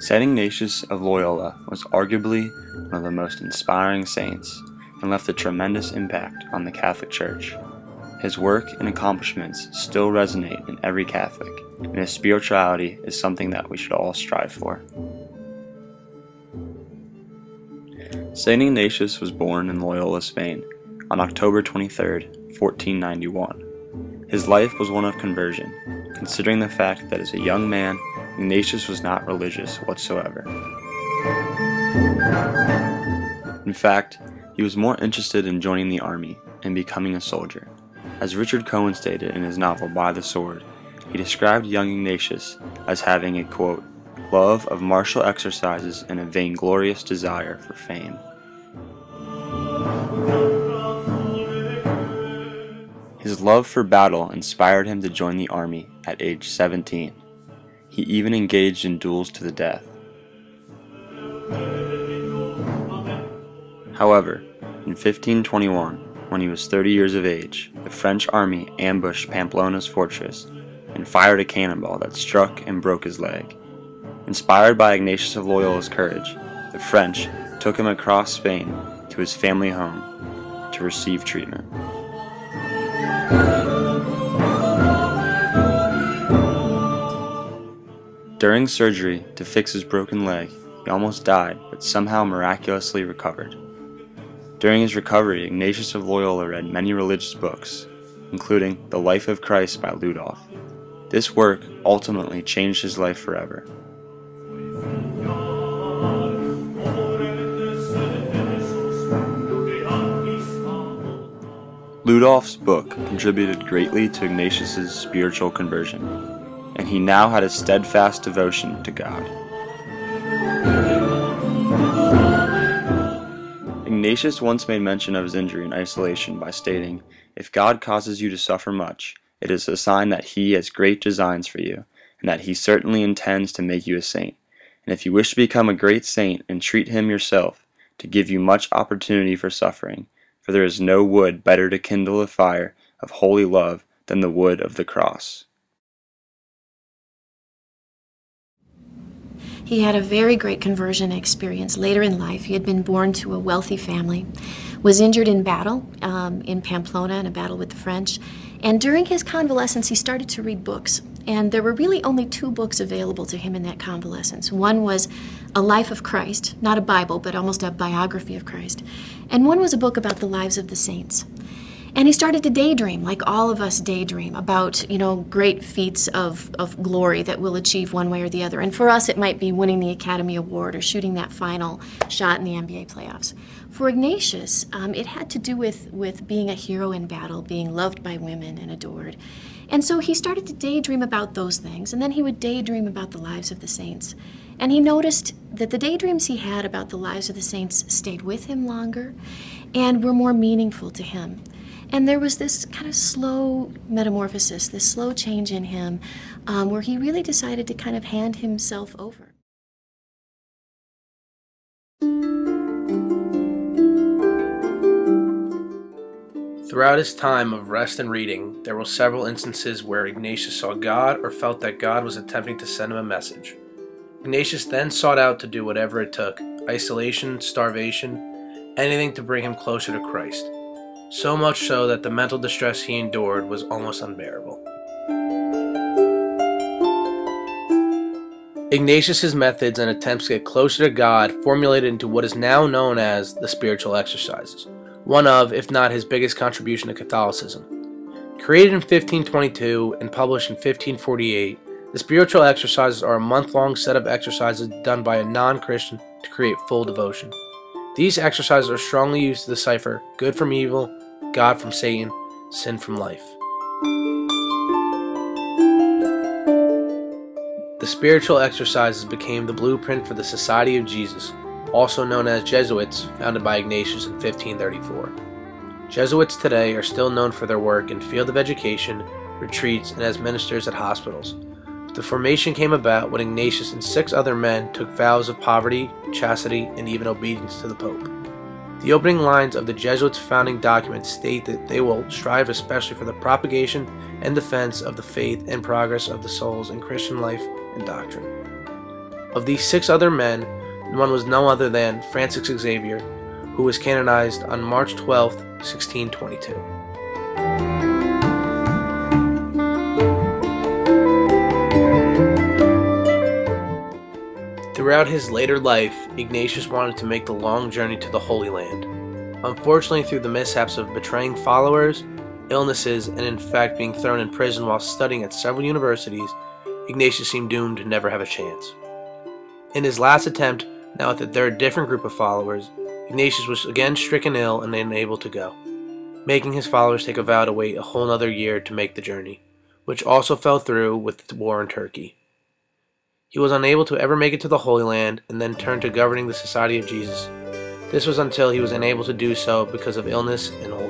St. Ignatius of Loyola was arguably one of the most inspiring saints and left a tremendous impact on the Catholic Church. His work and accomplishments still resonate in every Catholic, and his spirituality is something that we should all strive for. St. Ignatius was born in Loyola, Spain, on October 23, 1491. His life was one of conversion, considering the fact that as a young man, Ignatius was not religious whatsoever. In fact, he was more interested in joining the army and becoming a soldier. As Richard Cohen stated in his novel By the Sword, he described young Ignatius as having a, quote, love of martial exercises and a vainglorious desire for fame. His love for battle inspired him to join the army at age 17. He even engaged in duels to the death. However, in 1521, when he was 30 years of age, the French army ambushed Pamplona's fortress and fired a cannonball that struck and broke his leg. Inspired by Ignatius of Loyola's courage, the French took him across Spain to his family home to receive treatment. During surgery to fix his broken leg, he almost died, but somehow miraculously recovered. During his recovery, Ignatius of Loyola read many religious books, including The Life of Christ by Ludolf. This work ultimately changed his life forever. Ludolf's book contributed greatly to Ignatius's spiritual conversion, and he now had a steadfast devotion to God. Ignatius once made mention of his injury in isolation by stating, "If God causes you to suffer much, it is a sign that He has great designs for you, and that He certainly intends to make you a saint. And if you wish to become a great saint, entreat Him yourself to give you much opportunity for suffering, for there is no wood better to kindle a fire of holy love than the wood of the cross." He had a very great conversion experience later in life. He had been born to a wealthy family, was injured in battle in Pamplona in a battle with the French, and during his convalescence he started to read books. And there were really only two books available to him in that convalescence. One was A Life of Christ, not a Bible, but almost a biography of Christ. And one was a book about the lives of the saints. And he started to daydream, like all of us daydream, about, great feats of glory that we'll achieve one way or the other. And for us, it might be winning the Academy Award or shooting that final shot in the NBA playoffs. For Ignatius, it had to do with being a hero in battle, being loved by women and adored. And so he started to daydream about those things, and then he would daydream about the lives of the saints. And he noticed that the daydreams he had about the lives of the saints stayed with him longer and were more meaningful to him. And there was this kind of slow metamorphosis, this slow change in him, where he really decided to kind of hand himself over. Throughout his time of rest and reading, there were several instances where Ignatius saw God or felt that God was attempting to send him a message. Ignatius then sought out to do whatever it took, isolation, starvation, anything to bring him closer to Christ. So much so that the mental distress he endured was almost unbearable. Ignatius's methods and attempts to get closer to God formulated into what is now known as the spiritual exercises, one of, if not his biggest contribution to Catholicism. Created in 1522 and published in 1548, the spiritual exercises are a month-long set of exercises done by a non-Christian to create full devotion. These exercises are strongly used to decipher good from evil, God from Satan, sin from life. The spiritual exercises became the blueprint for the Society of Jesus, also known as Jesuits, founded by Ignatius in 1534. Jesuits today are still known for their work in field of education, retreats, and as ministers at hospitals. The formation came about when Ignatius and 6 other men took vows of poverty, chastity, and even obedience to the Pope. The opening lines of the Jesuits' founding document state that they will strive especially for the propagation and defense of the faith and progress of the souls in Christian life and doctrine. Of these 6 other men, one was no other than Francis Xavier, who was canonized on March 12, 1622. Throughout his later life, Ignatius wanted to make the long journey to the Holy Land. Unfortunately, through the mishaps of betraying followers, illnesses, and in fact being thrown in prison while studying at several universities, Ignatius seemed doomed to never have a chance. In his last attempt, now with a third different group of followers, Ignatius was again stricken ill and unable to go, making his followers take a vow to wait a whole another year to make the journey, which also fell through with the war in Turkey. He was unable to ever make it to the Holy Land and then turned to governing the Society of Jesus. This was until he was unable to do so because of illness and old